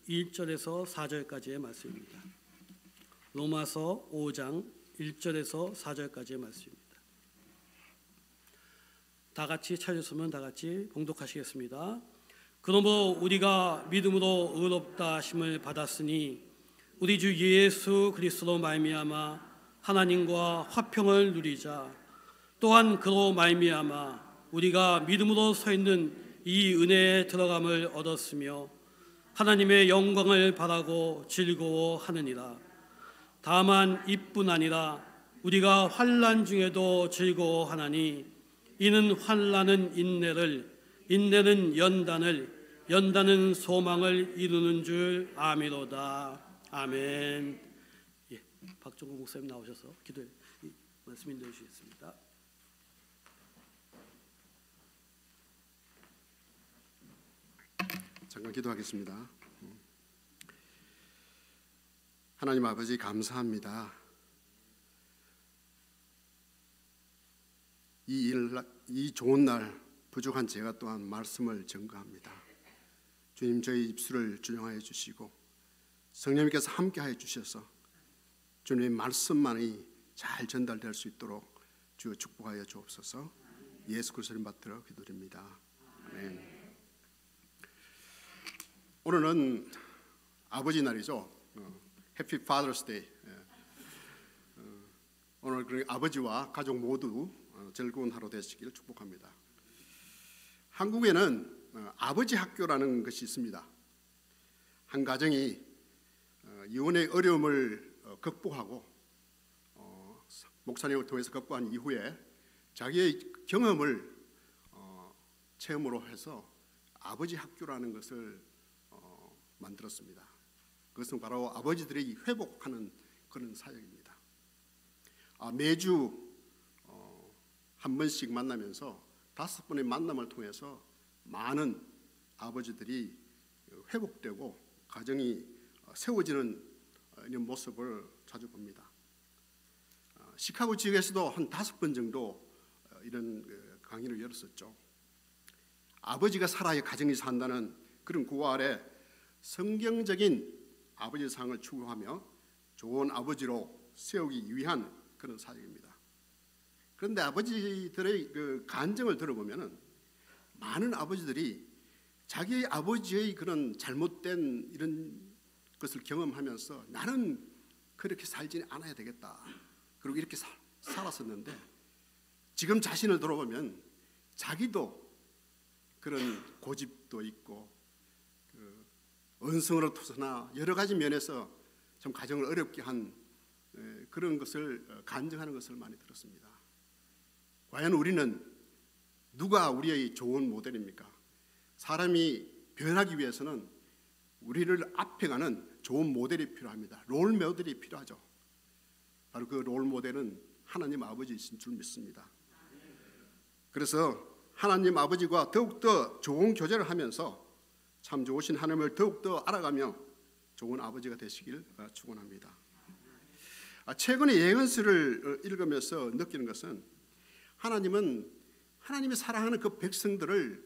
1절에서 4절까지의 말씀입니다. 로마서 5장 1절에서 4절까지의 말씀입니다. 다 같이 찾으시면 다 같이 봉독하시겠습니다. 그러므로 우리가 믿음으로 의롭다 하심을 받았으니 우리 주 예수 그리스도로 말미암아 하나님과 화평을 누리자. 또한 그로 말미암아 우리가 믿음으로 서 있는 이 은혜에 들어감을 얻었으며 하나님의 영광을 바라고 즐거워하느니라. 다만 이뿐 아니라 우리가 환난 중에도 즐거워하나니 이는 환난은 인내를, 인내는 연단을, 연단은 소망을 이루는 줄 아미로다. 아멘. 예, 박종국 목사님 나오셔서 기도 말씀 인도해 주시겠습니다. 잠깐 기도하겠습니다. 하나님 아버지 감사합니다. 이 좋은 날 부족한 제가 또한 말씀을 전가합니다. 주님, 저희 입술을 주정하여 주시고 성령님께서 함께하여 주셔서 주님의 말씀만이 잘 전달될 수 있도록 주여 축복하여 주옵소서. 예수 그리스도를 받들어 기도드립니다. 아멘. 오늘은 아버지 날이죠. 해피 파더스 데이. 오늘 그 아버지와 가족 모두 즐거운 하루 되시기를 축복합니다. 한국에는 아버지 학교라는 것이 있습니다. 한 가정이 이혼의 어려움을 극복하고 목사님을 통해서 극복한 이후에 자기의 경험을 체험으로 해서 아버지 학교라는 것을 만들었습니다. 그것은 바로 아버지들이 회복하는 그런 사역입니다. 매주 한 번씩 만나면서 5번의 만남을 통해서 많은 아버지들이 회복되고 가정이 세워지는 이런 모습을 자주 봅니다. 시카고 지역에서도 한 5번 정도 이런 강의를 열었었죠. 아버지가 살아야 가정이 산다는 그런 구호 아래 성경적인 아버지의 상을 추구하며 좋은 아버지로 세우기 위한 그런 사역입니다. 그런데 아버지들의 그 간증을 들어보면은 많은 아버지들이 자기의 아버지의 그런 잘못된 이런 것을 경험하면서 나는 그렇게 살지 않아야 되겠다. 그리고 이렇게 살았었는데 지금 자신을 돌아보면 자기도 그런 고집도 있고 언성으로 투서나 여러 가지 면에서 좀 가정을 어렵게 한 그런 것을 간증하는 것을 많이 들었습니다. 과연 우리는 누가 우리의 좋은 모델입니까? 사람이 변하기 위해서는 우리를 앞에 가는 좋은 모델이 필요합니다. 롤 모델이 필요하죠. 바로 그 롤 모델은 하나님 아버지이신 줄 믿습니다. 그래서 하나님 아버지와 더욱더 좋은 교제를 하면서 참 좋으신 하나님을 더욱더 알아가며 좋은 아버지가 되시길 축원합니다. 최근에 예언서를 읽으면서 느끼는 것은 하나님은 하나님이 사랑하는 그 백성들을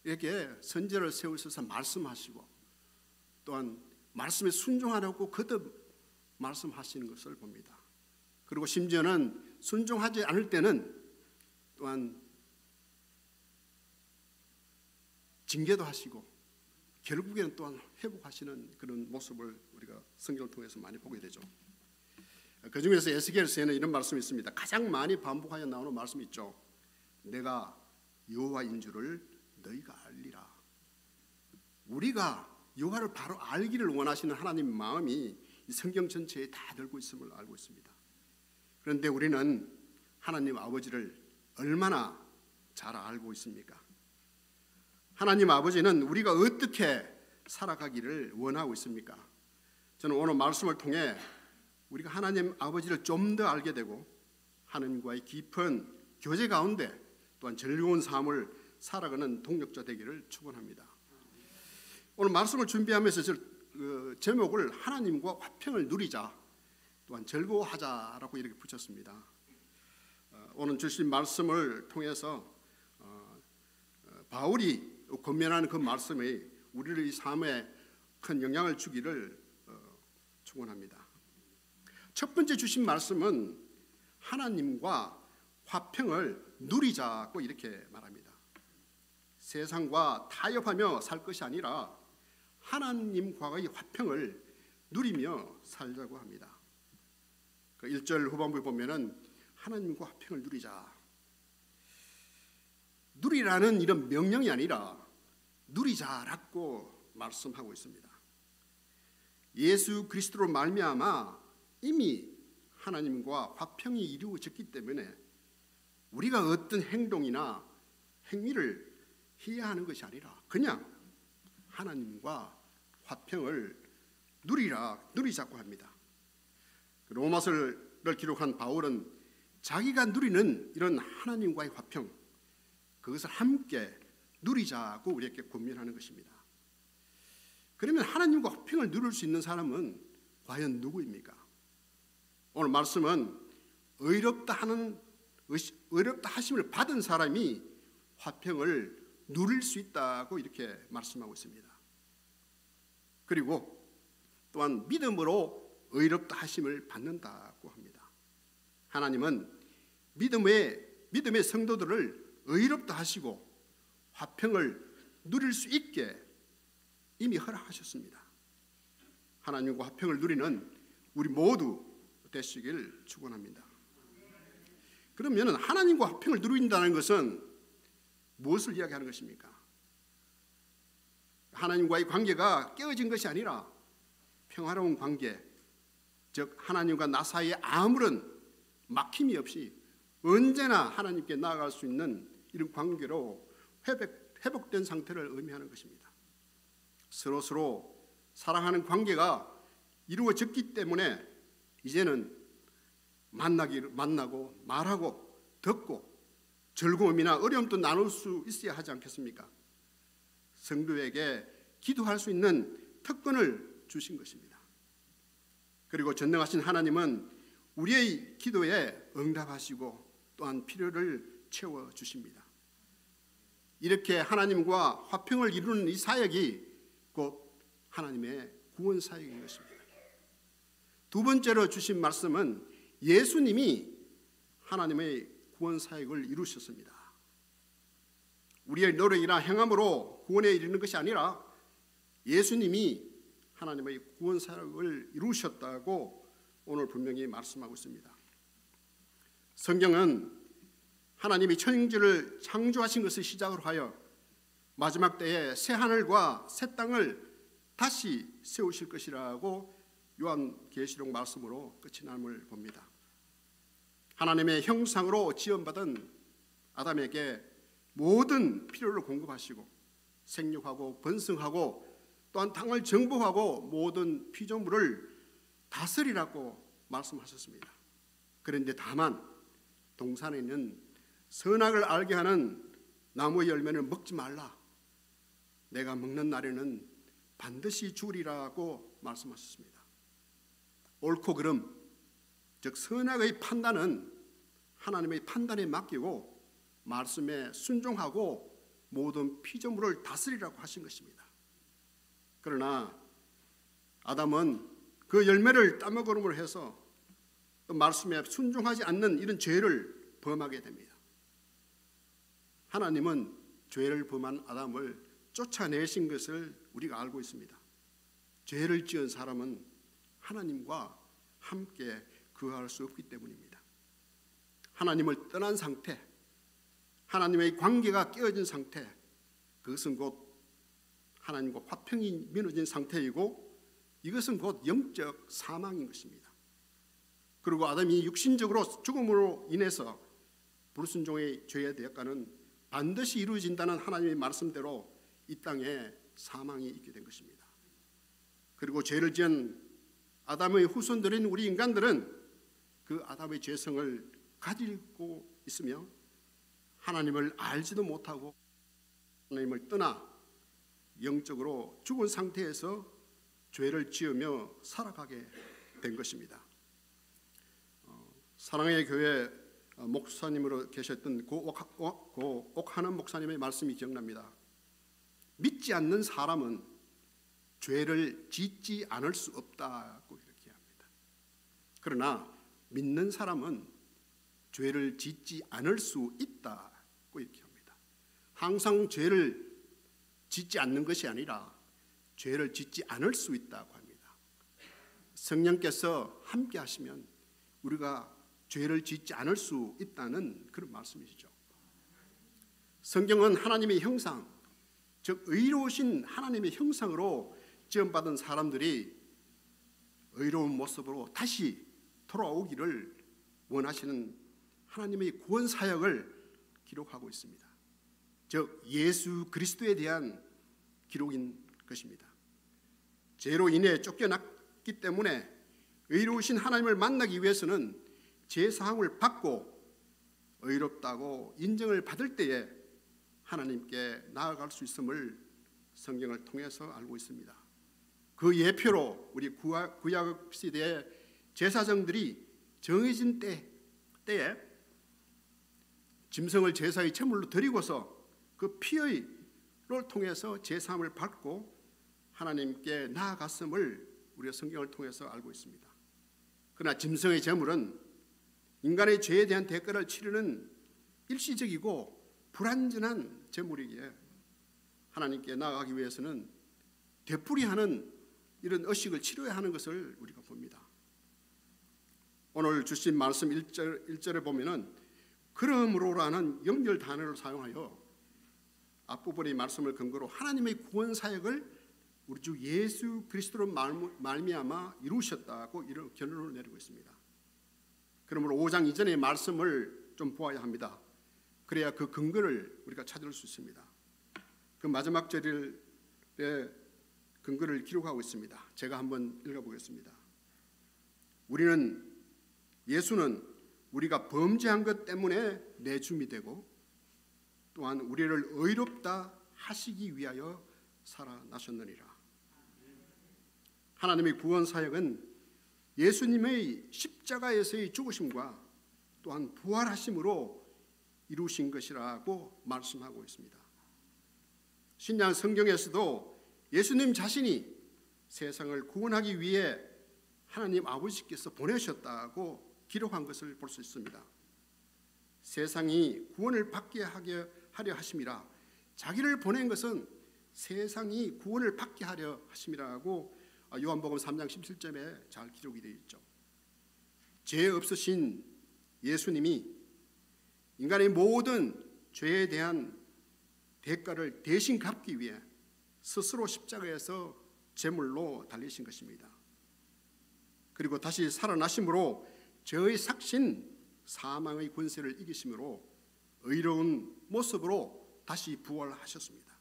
에게 선제를 세우셔서 말씀하시고 또한 말씀에 순종하라고 거듭 말씀하시는 것을 봅니다. 그리고 심지어는 순종하지 않을 때는 또한 징계도 하시고 결국에는 또한 회복하시는 그런 모습을 우리가 성경을 통해서 많이 보게 되죠. 그 중에서 에스겔서에는 이런 말씀이 있습니다. 가장 많이 반복하여 나오는 말씀이 있죠. 내가 여호와인 줄을 너희가 알리라. 우리가 여호와를 바로 알기를 원하시는 하나님의 마음이 이 성경 전체에 다 들고 있음을 알고 있습니다. 그런데 우리는 하나님 아버지를 얼마나 잘 알고 있습니까? 하나님 아버지는 우리가 어떻게 살아가기를 원하고 있습니까? 저는 오늘 말씀을 통해 우리가 하나님 아버지를 좀 더 알게 되고 하나님과의 깊은 교제 가운데 또한 즐거운 삶을 살아가는 동력자 되기를 축원합니다. 오늘 말씀을 준비하면서 제목을 하나님과 화평을 누리자 또한 즐거워하자라고 이렇게 붙였습니다. 오늘 주신 말씀을 통해서 바울이 권면하는 그 말씀이 우리의 삶에 큰 영향을 주기를 축원합니다. 첫 번째 주신 말씀은 하나님과 화평을 누리자고 이렇게 말합니다. 세상과 타협하며 살 것이 아니라 하나님과의 화평을 누리며 살자고 합니다. 그 1절 후반부에 보면은 하나님과 화평을 누리자. 누리라는 이런 명령이 아니라 누리자라고 말씀하고 있습니다. 예수 그리스도로 말미암아 이미 하나님과 화평이 이루어졌기 때문에 우리가 어떤 행동이나 행위를 해야 하는 것이 아니라 그냥 하나님과 화평을 누리자고 합니다. 로마서를 기록한 바울은 자기가 누리는 이런 하나님과의 화평, 그것을 함께 누리자고 우리에게 권면하는 것입니다. 그러면 하나님과 화평을 누릴 수 있는 사람은 과연 누구입니까? 오늘 말씀은 의롭다 하심을 받은 사람이 화평을 누릴 수 있다고 이렇게 말씀하고 있습니다. 그리고 또한 믿음으로 의롭다 하심을 받는다고 합니다. 하나님은 믿음의 성도들을 의롭다 하시고 화평을 누릴 수 있게 이미 허락하셨습니다. 하나님과 화평을 누리는 우리 모두 되시길 축원합니다. 그러면 하나님과 화평을 누린다는 것은 무엇을 이야기하는 것입니까? 하나님과의 관계가 깨어진 것이 아니라 평화로운 관계, 즉 하나님과 나 사이에 아무런 막힘이 없이 언제나 하나님께 나아갈 수 있는 이런 관계로 회복된 상태를 의미하는 것입니다. 서로 사랑하는 관계가 이루어졌기 때문에 이제는 만나고 말하고 듣고 즐거움이나 어려움도 나눌 수 있어야 하지 않겠습니까? 성도에게 기도할 수 있는 특권을 주신 것입니다. 그리고 전능하신 하나님은 우리의 기도에 응답하시고 또한 필요를 채워주십니다. 이렇게 하나님과 화평을 이루는 이 사역이 곧 하나님의 구원 사역인 것입니다. 두 번째로 주신 말씀은 예수님이 하나님의 구원 사역을 이루셨습니다. 우리의 노력이나 행함으로 구원에 이르는 것이 아니라 예수님이 하나님의 구원 사역을 이루셨다고 오늘 분명히 말씀하고 있습니다. 성경은 하나님이 천지를 창조하신 것을 시작으로 하여 마지막 때에 새 하늘과 새 땅을 다시 세우실 것이라고 요한계시록 말씀으로 끝이 남을 봅니다. 하나님의 형상으로 지음받은 아담에게 모든 필요를 공급하시고 생육하고 번성하고 또한 땅을 정복하고 모든 피조물을 다스리라고 말씀하셨습니다. 그런데 다만 동산에 있는 선악을 알게 하는 나무의 열매는 먹지 말라. 내가 먹는 날에는 반드시 죽으리라고 말씀하셨습니다. 옳고 그름, 즉 선악의 판단은 하나님의 판단에 맡기고 말씀에 순종하고 모든 피조물을 다스리라고 하신 것입니다. 그러나 아담은 그 열매를 따먹음으로 해서 또 말씀에 순종하지 않는 이런 죄를 범하게 됩니다. 하나님은 죄를 범한 아담을 쫓아내신 것을 우리가 알고 있습니다. 죄를 지은 사람은 하나님과 함께 거할 수 없기 때문입니다. 하나님을 떠난 상태, 하나님의 관계가 깨어진 상태, 그것은 곧 하나님과 화평이 무너진 상태이고 이것은 곧 영적 사망인 것입니다. 그리고 아담이 육신적으로 죽음으로 인해서 불순종의 죄의 대가는 반드시 이루어진다는 하나님의 말씀대로 이 땅에 사망이 있게 된 것입니다. 그리고 죄를 지은 아담의 후손들인 우리 인간들은 그 아담의 죄성을 가지고 있으며 하나님을 알지도 못하고 하나님을 떠나 영적으로 죽은 상태에서 죄를 지으며 살아가게 된 것입니다. 사랑의 교회 목사님으로 계셨던 옥하는 목사님의 말씀이 기억납니다. 믿지 않는 사람은 죄를 짓지 않을 수 없다고 이렇게 합니다. 그러나 믿는 사람은 죄를 짓지 않을 수 있다고 이렇게 합니다. 항상 죄를 짓지 않는 것이 아니라 죄를 짓지 않을 수 있다고 합니다. 성령께서 함께 하시면 우리가 죄를 짓지 않을 수 있다는 그런 말씀이시죠. 성경은 하나님의 형상, 즉 의로우신 하나님의 형상으로 지음받은 사람들이 의로운 모습으로 다시 돌아오기를 원하시는 하나님의 구원 사역을 기록하고 있습니다. 즉 예수 그리스도에 대한 기록인 것입니다. 죄로 인해 쫓겨났기 때문에 의로우신 하나님을 만나기 위해서는 제사함을 받고 의롭다고 인정을 받을 때에 하나님께 나아갈 수 있음을 성경을 통해서 알고 있습니다. 그 예표로 우리 구약 시대의 제사장들이 정해진 때에 짐승을 제사의 제물로 드리고서 그 피를 통해서 제사함을 받고 하나님께 나아갔음을 우리가 성경을 통해서 알고 있습니다. 그러나 짐승의 제물은 인간의 죄에 대한 대가를 치르는 일시적이고 불완전한 제물이기에 하나님께 나아가기 위해서는 되풀이하는 이런 의식을 치러야 하는 것을 우리가 봅니다. 오늘 주신 말씀 1절에 보면은 그러므로라는 연결 단어를 사용하여 앞부분의 말씀을 근거로 하나님의 구원 사역을 우리 주 예수 그리스도로 말미암아 이루셨다고 이런 결론을 내리고 있습니다. 그러므로 5장 이전의 말씀을 좀 보아야 합니다. 그래야 그 근거를 우리가 찾을 수 있습니다. 그 마지막 절의 근거를 기록하고 있습니다. 제가 한번 읽어보겠습니다. 예수는 우리가 범죄한 것 때문에 내줌이 되고 또한 우리를 의롭다 하시기 위하여 살아나셨느니라. 하나님의 구원 사역은 예수님의 십자가에서의 죽으심과 또한 부활하심으로 이루신 것이라고 말씀하고 있습니다. 신약 성경에서도 예수님 자신이 세상을 구원하기 위해 하나님 아버지께서 보내셨다고 기록한 것을 볼 수 있습니다. 세상이 구원을 받게 하려 하심이라, 자기를 보낸 것은 세상이 구원을 받게 하려 하심이라고 요한복음 3장 17절에 잘 기록이 되어 있죠. 죄 없으신 예수님이 인간의 모든 죄에 대한 대가를 대신 갚기 위해 스스로 십자가에서 제물로 달리신 것입니다. 그리고 다시 살아나심으로 죄의 삭신 사망의 권세를 이기심으로 의로운 모습으로 다시 부활하셨습니다.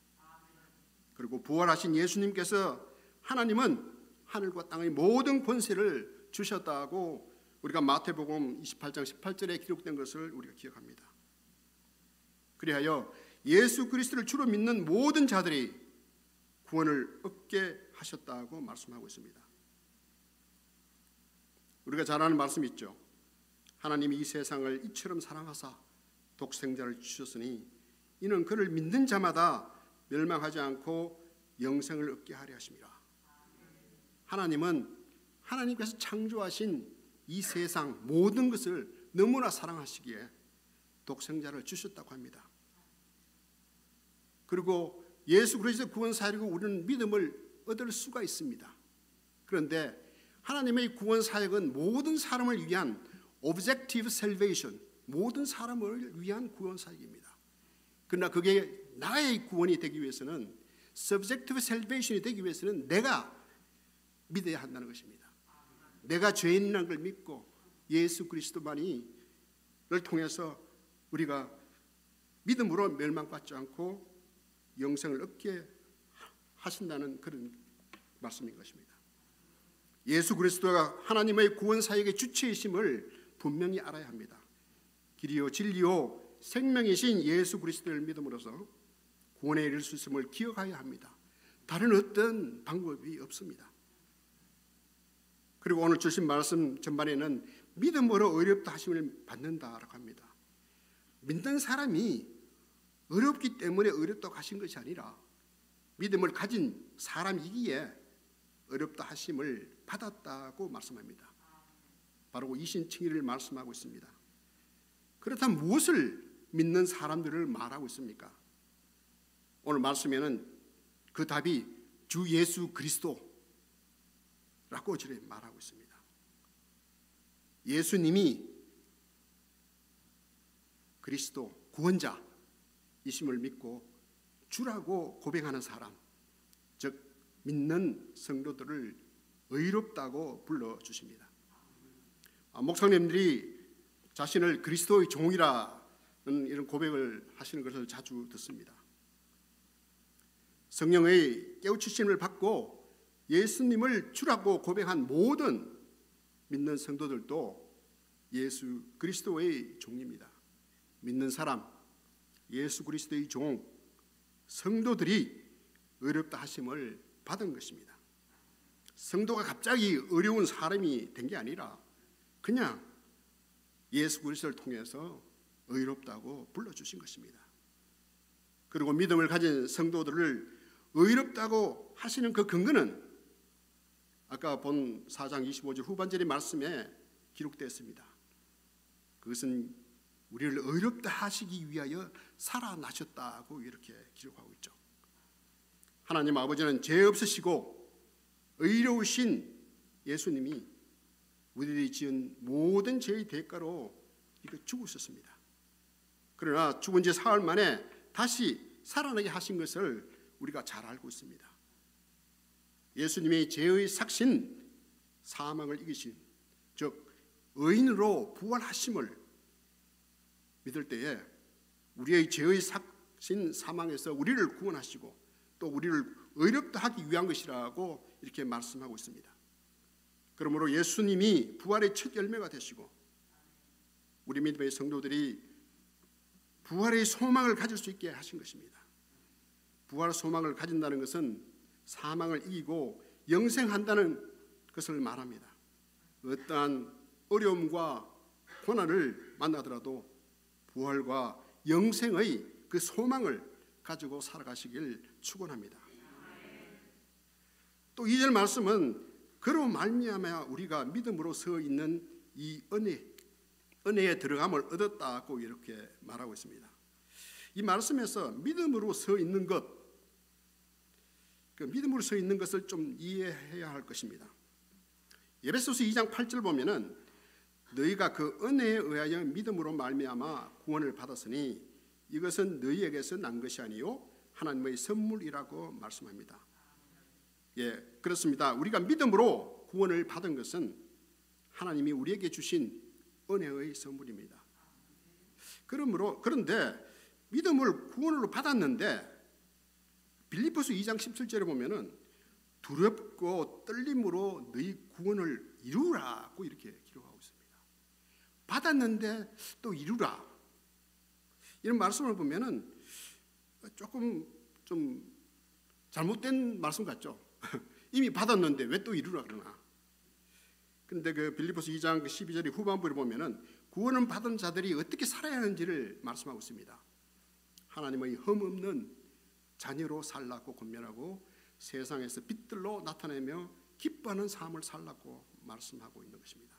그리고 부활하신 예수님께서 하나님은 하늘과 땅의 모든 권세를 주셨다고 우리가 마태복음 28장 18절에 기록된 것을 우리가 기억합니다. 그리하여 예수 그리스도를 주로 믿는 모든 자들이 구원을 얻게 하셨다고 말씀하고 있습니다. 우리가 잘 아는 말씀이 있죠. 하나님이 이 세상을 이처럼 사랑하사 독생자를 주셨으니 이는 그를 믿는 자마다 멸망하지 않고 영생을 얻게 하려 하심이라. 하나님은 하나님께서 창조하신 이 세상 모든 것을 너무나 사랑하시기에 독생자를 주셨다고 합니다. 그리고 예수 그리스도 구원 사역으로 우리는 믿음을 얻을 수가 있습니다. 그런데 하나님의 구원 사역은 모든 사람을 위한 objective salvation, 모든 사람을 위한 구원 사역입니다. 그러나 그게 나의 구원이 되기 위해서는, subjective salvation이 되기 위해서는 내가 믿어야 한다는 것입니다. 내가 죄인이라는 걸 믿고 예수 그리스도만이를 통해서 우리가 믿음으로 멸망받지 않고 영생을 얻게 하신다는 그런 말씀인 것입니다. 예수 그리스도가 하나님의 구원 사역의 주체이심을 분명히 알아야 합니다. 길이요 진리요 생명이신 예수 그리스도를 믿음으로써 구원에 이를 수 있음을 기억해야 합니다. 다른 어떤 방법이 없습니다. 그리고 오늘 주신 말씀 전반에는 믿음으로 의롭다 하심을 받는다라고 합니다. 믿는 사람이 어렵기 때문에 어렵다고 하신 것이 아니라 믿음을 가진 사람이기에 어렵다 하심을 받았다고 말씀합니다. 바로 이신칭의를 말씀하고 있습니다. 그렇다면 무엇을 믿는 사람들을 말하고 있습니까? 오늘 말씀에는 그 답이 주 예수 그리스도라고 저렇게 말하고 있습니다. 예수님이 그리스도 구원자이심을 믿고 주라고 고백하는 사람, 즉 믿는 성도들을 의롭다고 불러주십니다. 목사님들이 자신을 그리스도의 종이라는 이런 고백을 하시는 것을 자주 듣습니다. 성령의 깨우치심을 받고 예수님을 주라고 고백한 모든 믿는 성도들도 예수 그리스도의 종입니다. 믿는 사람, 예수 그리스도의 종, 성도들이 어렵다 하심을 받은 것입니다. 성도가 갑자기 어려운 사람이 된 게 아니라 그냥 예수 그리스도를 통해서 의롭다고 불러주신 것입니다. 그리고 믿음을 가진 성도들을 의롭다고 하시는 그 근거는 아까 본 4장 25절 후반절의 말씀에 기록되었습니다. 그것은 우리를 의롭다 하시기 위하여 살아나셨다고 이렇게 기록하고 있죠. 하나님 아버지는 죄 없으시고 의로우신 예수님이 우리들이 지은 모든 죄의 대가로 죽으셨습니다. 그러나 죽은 지 사흘 만에 다시 살아나게 하신 것을 우리가 잘 알고 있습니다. 예수님의 죄의 삭신 사망을 이기신, 즉 의인으로 부활하심을 믿을 때에 우리의 죄의 삭신 사망에서 우리를 구원하시고 또 우리를 의롭다 하기 위한 것이라고 이렇게 말씀하고 있습니다. 그러므로 예수님이 부활의 첫 열매가 되시고 우리 믿음의 성도들이 부활의 소망을 가질 수 있게 하신 것입니다. 부활의 소망을 가진다는 것은 사망을 이기고 영생한다는 것을 말합니다. 어떠한 어려움과 고난을 만나더라도 부활과 영생의 그 소망을 가지고 살아가시길 축원합니다. 또 2절 말씀은 그로 말미암아 우리가 믿음으로 서 있는 이 은혜에 들어감을 얻었다고 이렇게 말하고 있습니다. 이 말씀에서 믿음으로 서 있는 것, 그 믿음으로 서 있는 것을 좀 이해해야 할 것입니다. 에베소서 2장 8절 보면은 너희가 그 은혜에 의하여 믿음으로 말미암아 구원을 받았으니 이것은 너희에게서 난 것이 아니요 하나님의 선물이라고 말씀합니다. 예, 그렇습니다. 우리가 믿음으로 구원을 받은 것은 하나님이 우리에게 주신 은혜의 선물입니다. 그런데 믿음을 구원으로 받았는데 빌립보서 2장 17절에 보면은 두렵고 떨림으로 너희 구원을 이루라고 이렇게 기록하고 있습니다. 받았는데 또 이루라, 이런 말씀을 보면은 조금 좀 잘못된 말씀 같죠. 이미 받았는데 왜 또 이루라 그러나. 그런데 그 빌립보서 2장 12절의 후반부를 보면은 구원을 받은 자들이 어떻게 살아야 하는지를 말씀하고 있습니다. 하나님의 흠없는 자녀로 살라고 권면하고 세상에서 빛들로 나타내며 기뻐하는 삶을 살라고 말씀하고 있는 것입니다.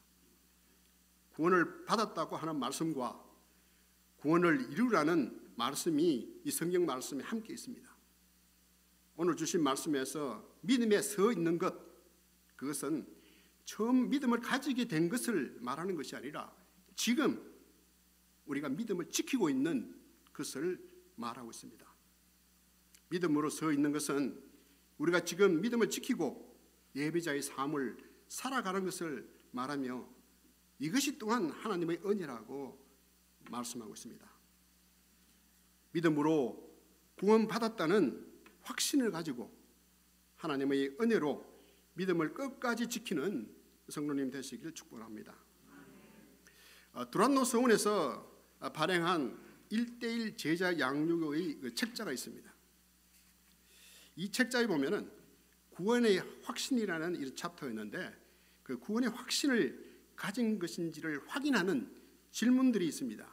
구원을 받았다고 하는 말씀과 구원을 이루라는 말씀이 이 성경 말씀에 함께 있습니다. 오늘 주신 말씀에서 믿음에 서 있는 것, 그것은 처음 믿음을 가지게 된 것을 말하는 것이 아니라 지금 우리가 믿음을 지키고 있는 것을 말하고 있습니다. 믿음으로 서 있는 것은 우리가 지금 믿음을 지키고 예배자의 삶을 살아가는 것을 말하며 이것이 또한 하나님의 은혜라고 말씀하고 있습니다. 믿음으로 구원받았다는 확신을 가지고 하나님의 은혜로 믿음을 끝까지 지키는 성도님 되시길 축복합니다. 두란노 서원에서 발행한 1:1 제자 양육의 그 책자가 있습니다. 이 책자에 보면은 구원의 확신이라는 이 챕터가 있는데 그 구원의 확신을 가진 것인지를 확인하는 질문들이 있습니다.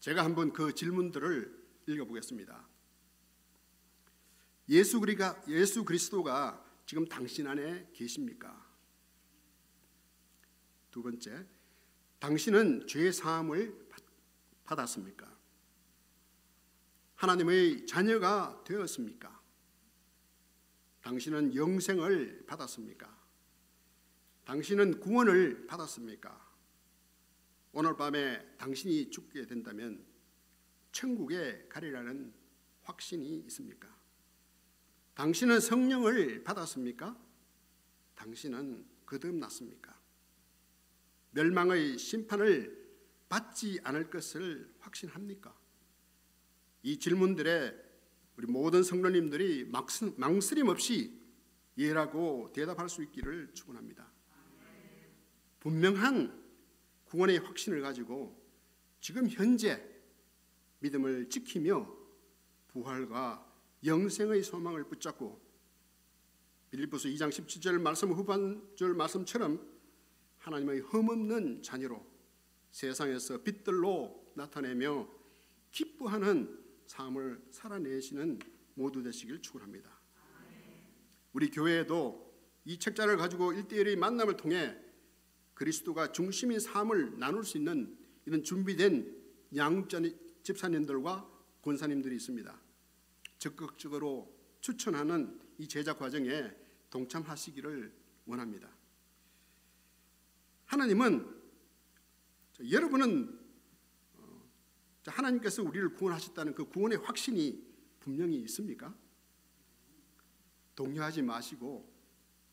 제가 한번 그 질문들을 읽어보겠습니다. 예수 그리스도가 지금 당신 안에 계십니까? 두 번째, 당신은 죄 사함을 받았습니까? 하나님의 자녀가 되었습니까? 당신은 영생을 받았습니까? 당신은 구원을 받았습니까? 오늘 밤에 당신이 죽게 된다면 천국에 가리라는 확신이 있습니까? 당신은 성령을 받았습니까? 당신은 거듭났습니까? 멸망의 심판을 받지 않을 것을 확신합니까? 이 질문들에 우리 모든 성도님들이 망설임 없이 예라고 대답할 수 있기를 축원합니다. 분명한 구원의 확신을 가지고 지금 현재 믿음을 지키며 부활과 영생의 소망을 붙잡고 빌립보서 2장 17절 말씀 후반절 말씀처럼 하나님의 흠없는 자녀로 세상에서 빛들로 나타내며 기뻐하는 삶을 살아내시는 모두 되시길 축원합니다. 우리 교회에도 이 책자를 가지고 1:1의 만남을 통해 그리스도가 중심인 삶을 나눌 수 있는 이런 준비된 양육자 집사님들과 권사님들이 있습니다. 적극적으로 추천하는 이 제작 과정에 동참하시기를 원합니다. 하나님은 여러분은 하나님께서 우리를 구원하셨다는 그 구원의 확신이 분명히 있습니까? 동요하지 마시고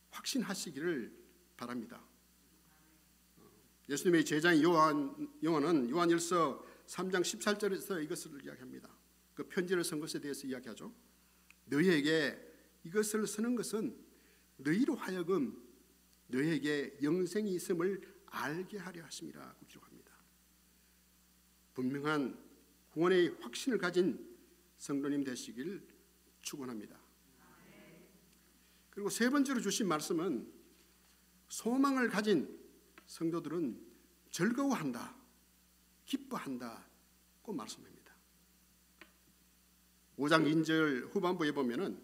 확신하시기를 바랍니다. 예수님의 제자인 요한은 요한일서 3장 14절에서 이것을 이야기합니다. 그 편지를 쓴 것에 대해서 이야기하죠. 너희에게 이것을 쓰는 것은 너희로 하여금 너희에게 영생이 있음을 알게 하려 하심이라고 기록합니다. 분명한 구원의 확신을 가진 성도님 되시길 축원합니다. 그리고 세 번째로 주신 말씀은 소망을 가진 성도들은 즐거워한다, 기뻐한다고 말씀합니다. 5장 2절 후반부에 보면은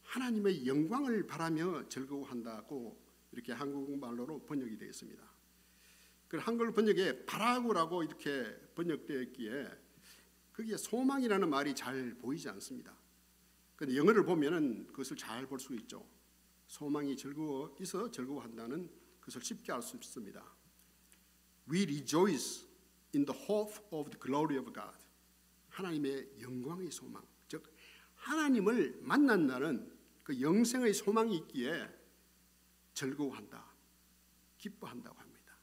하나님의 영광을 바라며 즐거워한다고 이렇게 한국말로 번역이 되어 있습니다. 그 한글 번역에 바라고라고 이렇게 번역되어 있기에 거기에 소망이라는 말이 잘 보이지 않습니다. 그런데 영어를 보면은 그것을 잘 볼 수 있죠. 소망이 있어 즐거워한다는 그것을 쉽게 알 수 있습니다. We rejoice in the hope of the glory of God. 하나님의 영광의 소망, 즉 하나님을 만난다는 그 영생의 소망이 있기에 즐거워한다, 기뻐한다고 합니다.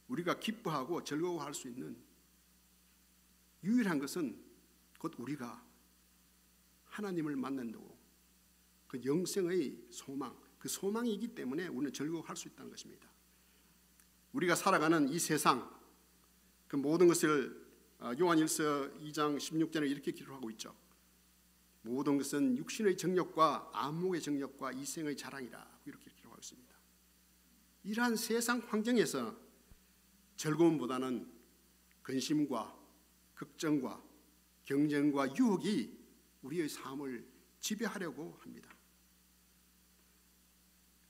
우리가 기뻐하고 즐거워할 수 있는 유일한 것은 곧 우리가 하나님을 만난다고 그 영생의 소망, 그 소망이 있기 때문에 우리는 즐거워할 수 있다는 것입니다. 우리가 살아가는 이 세상 그 모든 것을 요한일서 2장 16절에 이렇게 기록하고 있죠. 모든 것은 육신의 정욕과 안목의 정욕과 이생의 자랑이라 이렇게 기록하고 있습니다. 이러한 세상 환경에서 즐거움보다는 근심과 걱정과 경쟁과 유혹이 우리의 삶을 지배하려고 합니다.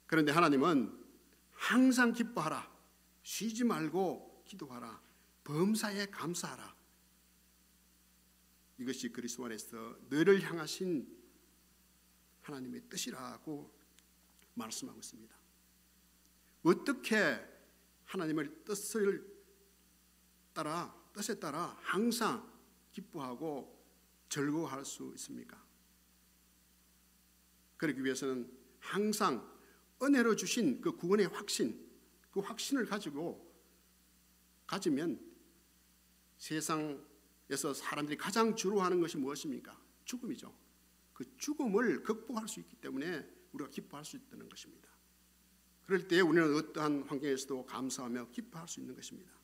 그런데 하나님은 항상 기뻐하라, 쉬지 말고 기도하라, 범사에 감사하라. 이것이 그리스도 안에서 너를 향하신 하나님의 뜻이라고 말씀하고 있습니다. 어떻게 하나님의 뜻에 따라 항상 기뻐하고 즐거워할 수 있습니까? 그러기 위해서는 항상 은혜로 주신 그 구원의 확신, 그 확신을 가지면 세상에서 사람들이 가장 주로하는 것이 무엇입니까? 죽음이죠. 그 죽음을 극복할 수 있기 때문에 우리가 기뻐할 수 있다는 것입니다. 그럴 때 우리는 어떠한 환경에서도 감사하며 기뻐할 수 있는 것입니다.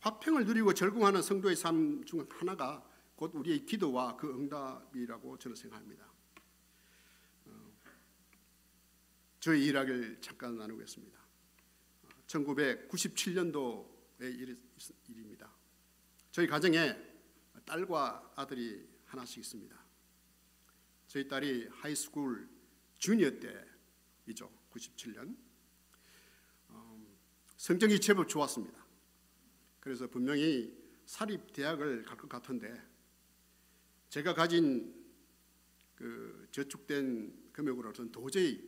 화평을 누리고 즐거워하는 성도의 삶 중 하나가 곧 우리의 기도와 그 응답이라고 저는 생각합니다. 저의 일학을 잠깐 나누겠습니다. 1997년도의 일입니다. 저희 가정에 딸과 아들이 하나씩 있습니다. 저희 딸이 하이스쿨 주니어 때이죠. 97년. 성적이 제법 좋았습니다. 그래서 분명히 사립대학을 갈 것 같은데 제가 가진 그 저축된 금액으로는 도저히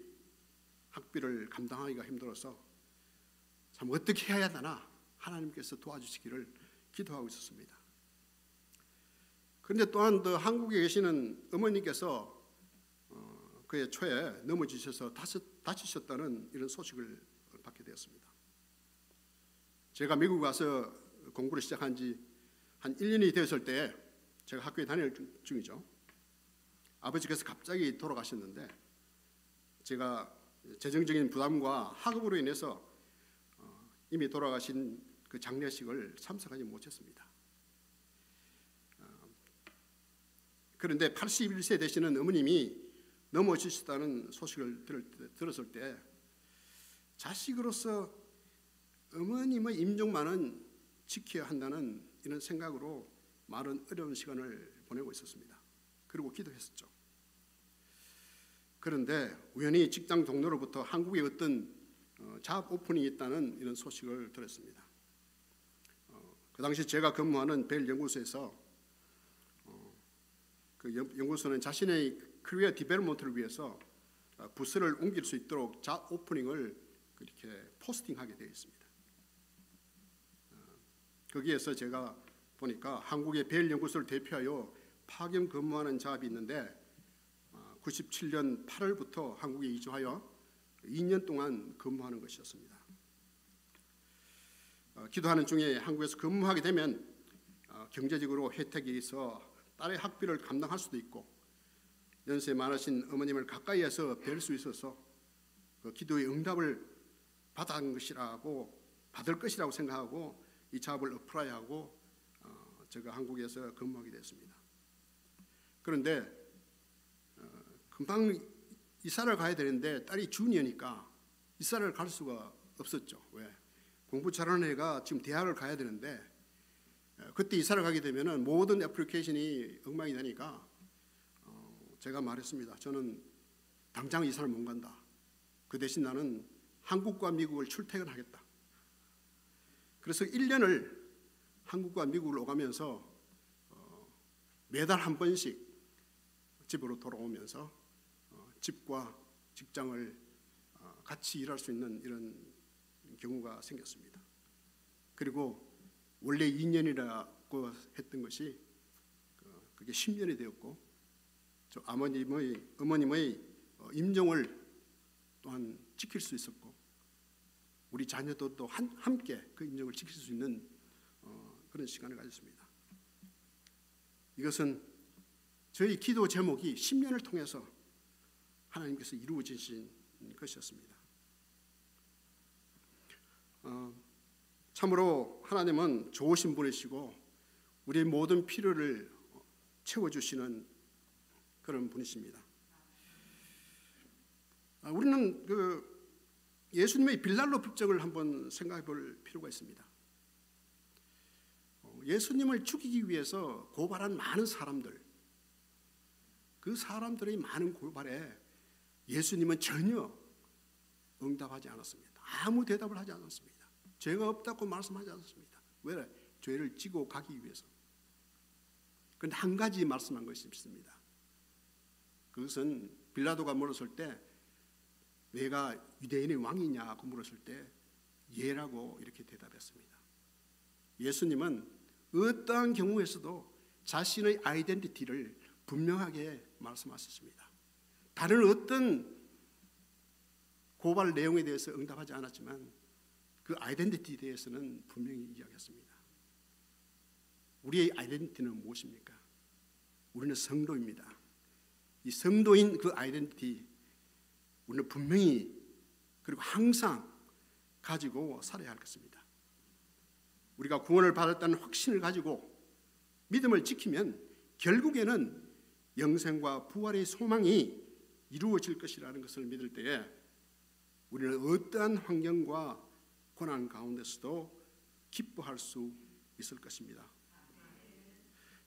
학비를 감당하기가 힘들어서 참 어떻게 해야 하나 하나님께서 도와주시기를 기도하고 있었습니다. 그런데 또한 또 한국에 계시는 어머니께서 그해 초에 넘어지셔서 다치셨다는 이런 소식을 받게 되었습니다. 제가 미국 와서 공부를 시작한 지 한 1년이 되었을 때 제가 학교에 다닐 중이죠. 아버지께서 갑자기 돌아가셨는데 제가 재정적인 부담과 학업으로 인해서 이미 돌아가신 그 장례식을 참석하지 못했습니다. 그런데 81세 되시는 어머님이 넘어지셨다는 소식을 들었을 때 자식으로서 어머님의 임종만은 지켜야 한다는 이런 생각으로 많은 어려운 시간을 보내고 있었습니다. 그리고 기도했었죠. 그런데 우연히 직장 동료로부터 한국에 어떤 잡 오프닝이 있다는 이런 소식을 들었습니다. 그 당시 제가 근무하는 벨 연구소에서 그 연구소는 자신의 커리어 디벨롭먼트를 위해서 부서를 옮길 수 있도록 잡 오프닝을 그렇게 포스팅하게 되어 있습니다. 거기에서 제가 보니까 한국의 벨 연구소를 대표하여 파견 근무하는 잡이 있는데 97년 8월부터 한국에 이주하여 2년 동안 근무하는 것이었습니다. 기도하는 중에 한국에서 근무하게 되면 경제적으로 혜택이 있어 딸의 학비를 감당할 수도 있고 연세 많으신 어머님을 가까이에서 뵐 수 있어서 그 기도의 응답을 받을 것이라고 생각하고 이 잡을 어플라이하고 제가 한국에서 근무하게 됐습니다. 그런데 금방 이사를 가야 되는데 딸이 주니어니까 이사를 갈 수가 없었죠. 왜? 공부 잘하는 애가 지금 대학을 가야 되는데 그때 이사를 가게 되면은 모든 애플리케이션이 엉망이 되니까 제가 말했습니다. 저는 당장 이사를 못 간다. 그 대신 나는 한국과 미국을 출퇴근하겠다. 그래서 1년을 한국과 미국을 오가면서 매달 한 번씩 집으로 돌아오면서 집과 직장을 같이 일할 수 있는 이런 경우가 생겼습니다. 그리고 원래 2년이라고 했던 것이 그게 10년이 되었고 저 어머님의 임종을 또한 지킬 수 있었고 우리 자녀도 또 함께 그 임종을 지킬 수 있는 그런 시간을 가졌습니다. 이것은 저희 기도 제목이 10년을 통해서 하나님께서 이루어지신 것이었습니다. 참으로 하나님은 좋으신 분이시고 우리의 모든 필요를 채워주시는 그런 분이십니다. 우리는 예수님의 빌랄로 법정을 한번 생각해 볼 필요가 있습니다. 예수님을 죽이기 위해서 고발한 많은 사람들, 그 사람들의 많은 고발에 예수님은 전혀 응답하지 않았습니다. 아무 대답을 하지 않았습니다. 죄가 없다고 말씀하지 않았습니다. 왜? 죄를 지고 가기 위해서. 그런데 한 가지 말씀한 것이 있습니다. 그것은 빌라도가 물었을 때 내가 유대인의 왕이냐고 물었을 때 예라고 이렇게 대답했습니다. 예수님은 어떠한 경우에서도 자신의 아이덴티티를 분명하게 말씀하셨습니다. 다른 어떤 고발 내용에 대해서 응답하지 않았지만 그 아이덴티티에 대해서는 분명히 이야기했습니다. 우리의 아이덴티티는 무엇입니까? 우리는 성도입니다. 이 성도인 그 아이덴티티 우리는 분명히 그리고 항상 가지고 살아야 할 것입니다. 우리가 구원을 받았다는 확신을 가지고 믿음을 지키면 결국에는 영생과 부활의 소망이 이루어질 것이라는 것을 믿을 때에 우리는 어떠한 환경과 고난 가운데서도 기뻐할 수 있을 것입니다.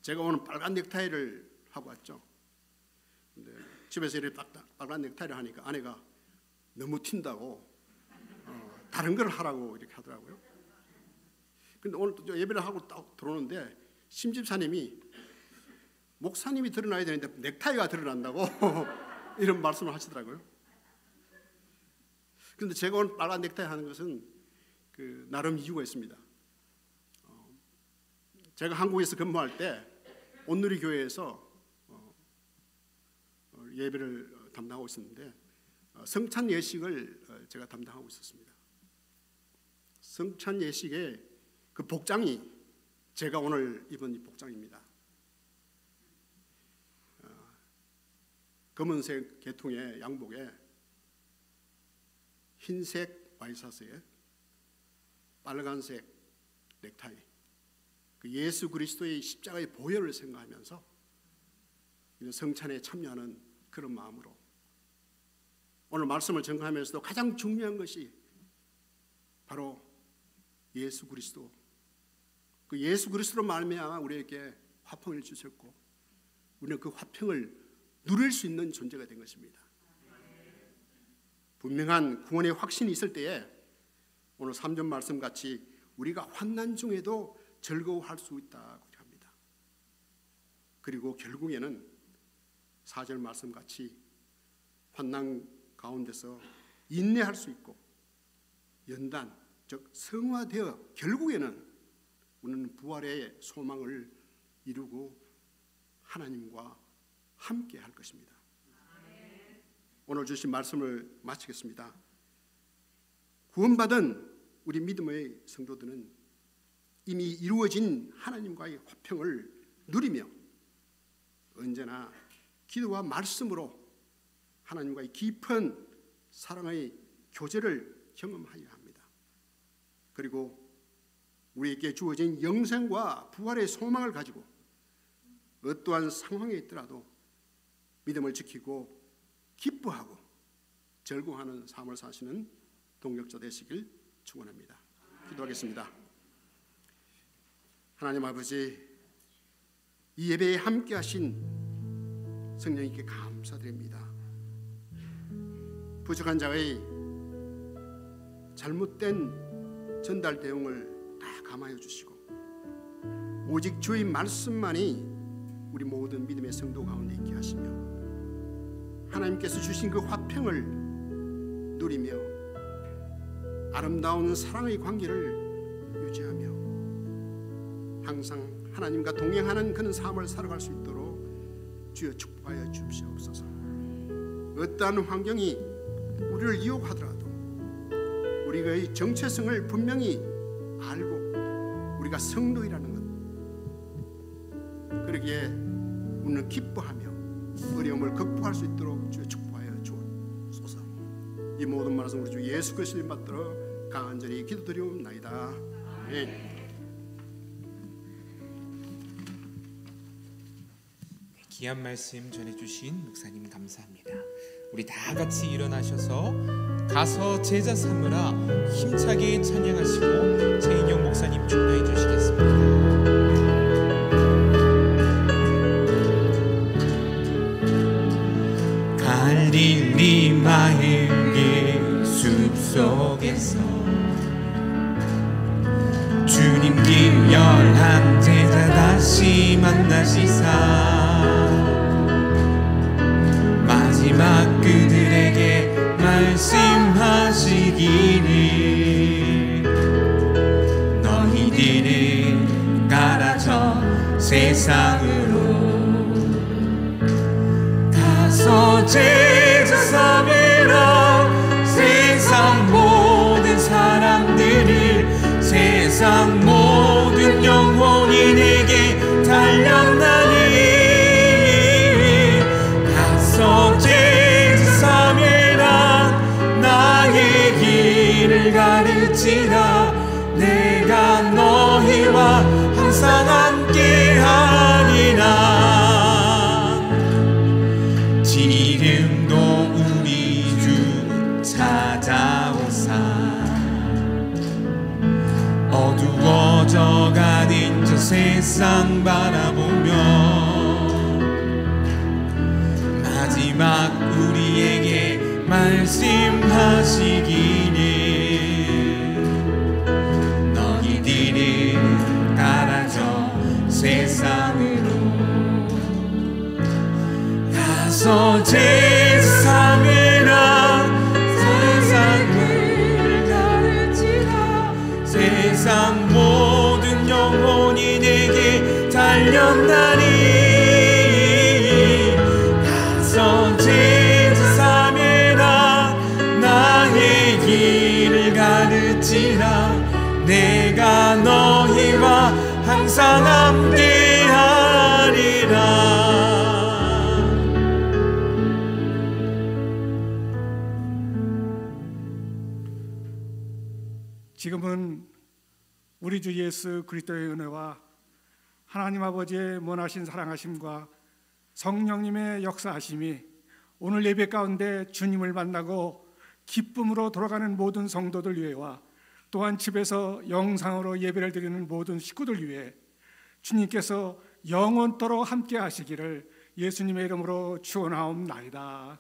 제가 오늘 빨간 넥타이를 하고 왔죠. 근데 집에서 이렇게 빨간 넥타이를 하니까 아내가 너무 튄다고 다른 걸 하라고 이렇게 하더라고요. 근데 오늘 또 예배를 하고 딱 들어오는데 심집사님이 목사님이 드러나야 되는데 넥타이가 드러난다고 이런 말씀을 하시더라고요. 그런데 제가 오늘 빨간 넥타이 하는 것은 나름 이유가 있습니다. 제가 한국에서 근무할 때 온누리 교회에서 예배를 담당하고 있었는데 성찬 예식을 제가 담당하고 있었습니다. 성찬 예식의 그 복장이 제가 오늘 입은 이 복장입니다. 검은색 계통의 양복에 흰색 와이셔츠에 빨간색 넥타이, 그 예수 그리스도의 십자가의 보혈을 생각하면서 성찬에 참여하는 그런 마음으로 오늘 말씀을 전가하면서도 가장 중요한 것이 바로 예수 그리스도, 그 예수 그리스도로 말미암아 우리에게 화평을 주셨고 우리는 그 화평을 누릴 수 있는 존재가 된 것입니다. 분명한 구원의 확신이 있을 때에 오늘 3절 말씀 같이 우리가 환난 중에도 즐거워할 수 있다고 합니다. 그리고 결국에는 4절 말씀 같이 환난 가운데서 인내할 수 있고 연단, 즉 성화되어 결국에는 우리는 부활의 소망을 이루고 하나님과 함께 할 것입니다. 오늘 주신 말씀을 마치겠습니다. 구원받은 우리 믿음의 성도들은 이미 이루어진 하나님과의 화평을 누리며 언제나 기도와 말씀으로 하나님과의 깊은 사랑의 교제를 경험하여야 합니다. 그리고 우리에게 주어진 영생과 부활의 소망을 가지고 어떠한 상황에 있더라도 믿음을 지키고 기뻐하고 즐거워하는 삶을 사시는 동역자 되시길 축원합니다. 기도하겠습니다. 하나님 아버지, 이 예배에 함께 하신 성령님께 감사드립니다. 부족한 자의 잘못된 전달 대응을 다 감하여 주시고 오직 주의 말씀만이 우리 모든 믿음의 성도 가운데 있게 하시며 하나님께서 주신 그 화평을 누리며 아름다운 사랑의 관계를 유지하며 항상 하나님과 동행하는 그런 삶을 살아갈 수 있도록 주여 축복하여 주시옵소서. 어떠한 환경이 우리를 유혹하더라도 우리의 정체성을 분명히 알고 우리가 성도이라는 것, 그러기에 우리는 기뻐하며 어려움을 극복할 수 있도록 주여 축복하여 주옵소서. 이 모든 말씀으로 주 예수 그리스도를 받들어 간절히 기도드리옵나이다. 아멘. 귀한 말씀 전해주신 목사님 감사합니다. 우리 다 같이 일어나셔서 가서 제자 삼으라 힘차게 찬양하시고 최인영 목사님 축도해 주시겠습니다. 갈릴리 마을의 숲속에서 주님 길 11제자 다시 만나시사 마지막 그들에게 말씀하시기를 너희들은 가라져 세상으로 가서 제자 삼으라 세상 모든 사람들을 세상 모든 영혼인에게 달렸나니 가서 제자 삼으라 나의 길을 가르치라 내가 너희와 항상 함께하리라 지금도 우리 주 찾아오사 어두워져가는 저 세상 바라보며 마지막 우리에게 말씀하시기를 너희들은 따라져 세상으로 가서 제3이라 세상을 가르치라 세상 모든 영혼이 내게 달렸나니 가서 제3이라 나의 길을 가르치라 내가 너희와 항상 함께하리라. 지금은 우리 주 예수 그리스도의 은혜와 하나님 아버지의 무한하신 사랑하심과 성령님의 역사하심이 오늘 예배 가운데 주님을 만나고 기쁨으로 돌아가는 모든 성도들 위해와 또한 집에서 영상으로 예배를 드리는 모든 식구들 위해 주님께서 영원토록 함께 하시기를 예수님의 이름으로 축원하옵나이다.